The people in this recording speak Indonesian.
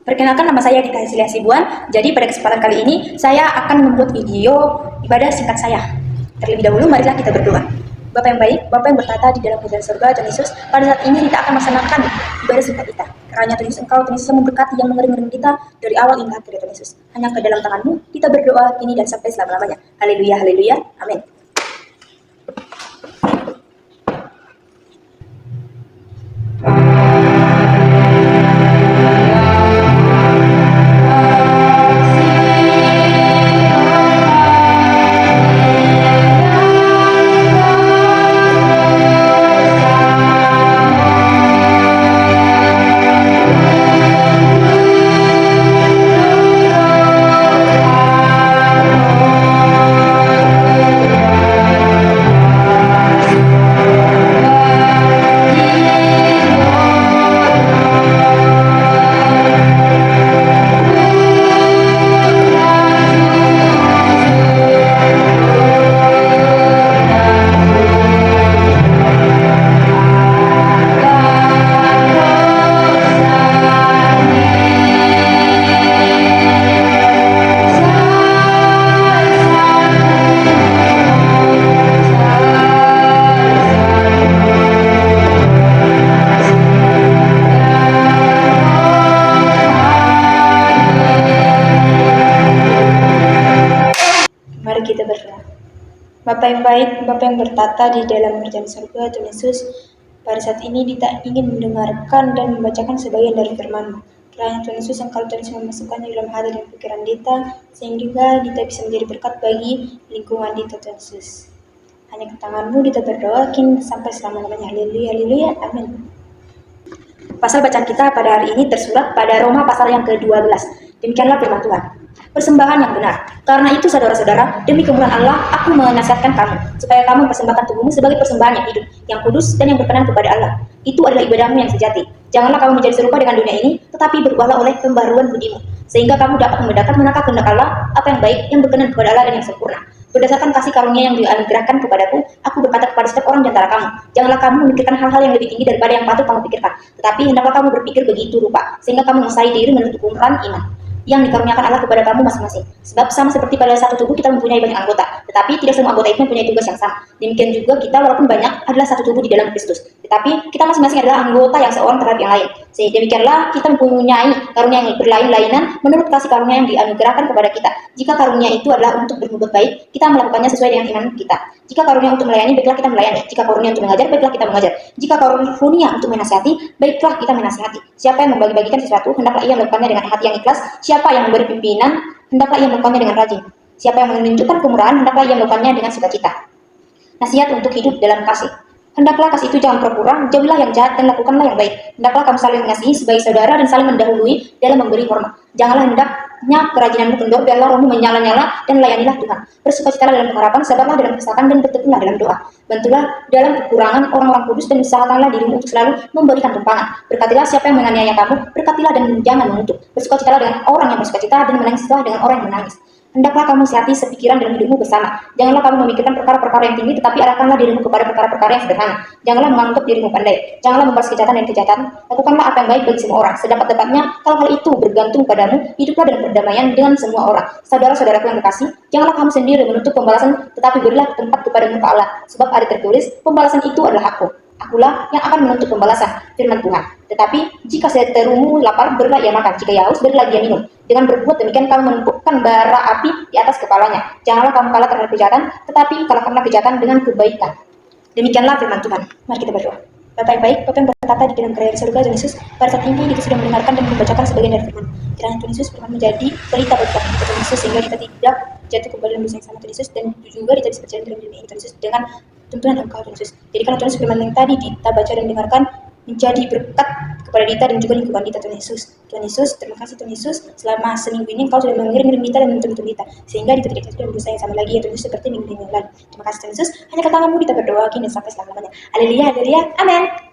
Perkenalkan, nama saya Dita Hesilia Sibuan. Jadi pada kesempatan kali ini saya akan membuat video ibadah singkat saya. Terlebih dahulu marilah kita berdoa. Bapa yang baik, Bapa yang bertata di dalam kerajaan surga, Tuhan Yesus, pada saat ini kita akan melaksanakan ibadah singkat kita. Karena Tuhan Yesus, Engkau Tuhan Yesus memberkati yang mengering-ngering kita dari awal hingga akhir, Tuhan Yesus. Hanya ke dalam tangan-Mu kita berdoa kini dan sampai selama-lamanya. Haleluya, haleluya, amin. Mari kita berdoa. Bapa yang baik, Bapa yang bertata di dalam kerajaan surga, Tuhan Yesus, pada saat ini Dita ingin mendengarkan dan membacakan sebagian dari firman-Mu. Kiranya Tuhan Yesus, Engkau Tuhan Yesus memasukkannya dalam hati dan pikiran Dita, sehingga Dita bisa menjadi berkat bagi lingkungan Dita, Tuhan Yesus. Hanya ke tangan-Mu Dita berdoa kini sampai selama-lamanya. Haleluya, haleluya, amin. Pasal bacaan kita pada hari ini tersurat pada Roma pasal yang ke-12. Demikianlah firman Tuhan. Persembahan yang benar. Karena itu saudara-saudara, demi kemuliaan Allah, aku menasihatkan kamu, supaya kamu persembahkan tubuhmu sebagai persembahan yang hidup, yang kudus, dan yang berkenan kepada Allah. Itu adalah ibadahmu yang sejati. Janganlah kamu menjadi serupa dengan dunia ini, tetapi berubahlah oleh pembaruan budimu, sehingga kamu dapat menakar kehendak Allah, apa yang baik, yang berkenan kepada Allah, dan yang sempurna. Berdasarkan kasih karunia yang dianugerahkan kepadaku, aku berkata kepada setiap orang di antara kamu, janganlah kamu memikirkan hal-hal yang lebih tinggi daripada yang patut kamu pikirkan, tetapi hendaklah kamu berpikir begitu rupa, sehingga kamu menguasai diri menurut ukuran iman yang dikaruniakan Allah kepada kamu masing-masing. Sebab sama seperti pada satu tubuh kita mempunyai banyak anggota, tetapi tidak semua anggota itu mempunyai tugas yang sama. Demikian juga kita walaupun banyak adalah satu tubuh di dalam Kristus, tetapi kita masing-masing adalah anggota yang seorang terhadap yang lain. Sehingga demikianlah kita mempunyai karunia yang berlain-lainan menurut kasih karunia yang dianugerahkan kepada kita. Jika karunia itu adalah untuk berbuat baik, kita melakukannya sesuai dengan iman kita. Jika karunia untuk melayani, baiklah kita melayani. Jika karunia untuk mengajar, baiklah kita mengajar. Jika karunia untuk menasihati, baiklah kita menasihati. Siapa yang membagi-bagikan sesuatu, hendaklah ia melakukannya dengan hati yang ikhlas. Siapa yang memberi pimpinan, hendaklah ia melakukannya dengan rajin. Siapa yang menunjukkan kemurahan, hendaklah ia melakukannya dengan sukacita. Nasihat untuk hidup dalam kasih. Hendaklah kasih itu jangan pura-pura, jauhilah yang jahat dan lakukanlah yang baik. Hendaklah kamu saling mengasihi sebagai saudara dan saling mendahului dalam memberi hormat. Janganlah hendaknya kerajinanmu kendor, biarlah rohmu menyala-nyala dan layanilah Tuhan. Bersukacitalah dalam pengharapan, sabarlah dalam kesakan dan bertekunlah dalam doa. Bantulah dalam kekurangan orang-orang kudus dan usahakanlah dirimu untuk selalu memberikan tumpangan. Berkatilah siapa yang menganiaya kamu, berkatilah dan jangan mengutuk. Bersukacitalah dengan orang yang bersukacita dan menangislah dengan orang yang menangis. Hendaklah kamu sehati sepikiran dalam hidupmu bersama. Janganlah kamu memikirkan perkara-perkara yang tinggi, tetapi arahkanlah dirimu kepada perkara-perkara yang sederhana. Janganlah menganggap dirimu pandai. Janganlah membalas kejahatan dan kejahatan. Lakukanlah apa yang baik bagi semua orang. Sedapat-dapatnya, kalau hal itu bergantung padamu, hiduplah dalam perdamaian dengan semua orang. Saudara-saudaraku yang terkasih, janganlah kamu sendiri menuntut pembalasan, tetapi berilah tempat kepada muka Allah. Sebab ada tertulis, pembalasan itu adalah Aku. Akulah yang akan menuntut pembalasan, firman Tuhan. Tetapi jika seterumu lapar, berilah ia makan. Jika ia haus, berilah dia minum. Dengan berbuat demikian kamu menumpukan bara api di atas kepalanya. Janganlah kamu kalah terhadap kejahatan, tetapi kalahkanlah kejahatan dengan kebaikan. Demikianlah firman Tuhan. Mari kita berdoa. Bapa yang baik, Bapa yang bertata di dalam kerajaan surga, Tuhan Yesus, pada saat ini kita sudah mendengarkan dan membacakan sebagian dari firman. Kiranya Tuhan Yesus firman menjadi pelita bagi kami, Tuhan Yesus, sehingga kita tidak jatuh kembali dalam dosa yang sama, Tuhan Yesus, dan juga kita bisa berjalan dalam dunia ini, Tuhan Yesus, dengan tuntunan Engkau, Tuhan Yesus. Jadi kalau Tuhan Yesus firman yang tadi kita baca dan dengarkan menjadi berkat kepada Dita dan juga lingkungan Dita, Tuhan Yesus. Tuhan Yesus, terima kasih Tuhan Yesus, selama seminggu ini Engkau sudah mengirim Dita dan menuntun Dita, sehingga Dita tidak jatuh dalam dosa yang sama lagi, ya Tuhan Yesus, seperti minggu yang lalu. Terima kasih Tuhan Yesus, hanya ke tangan-Mu Dita berdoa kini sampai selama-lamanya. Haleluya, haleluya, amin.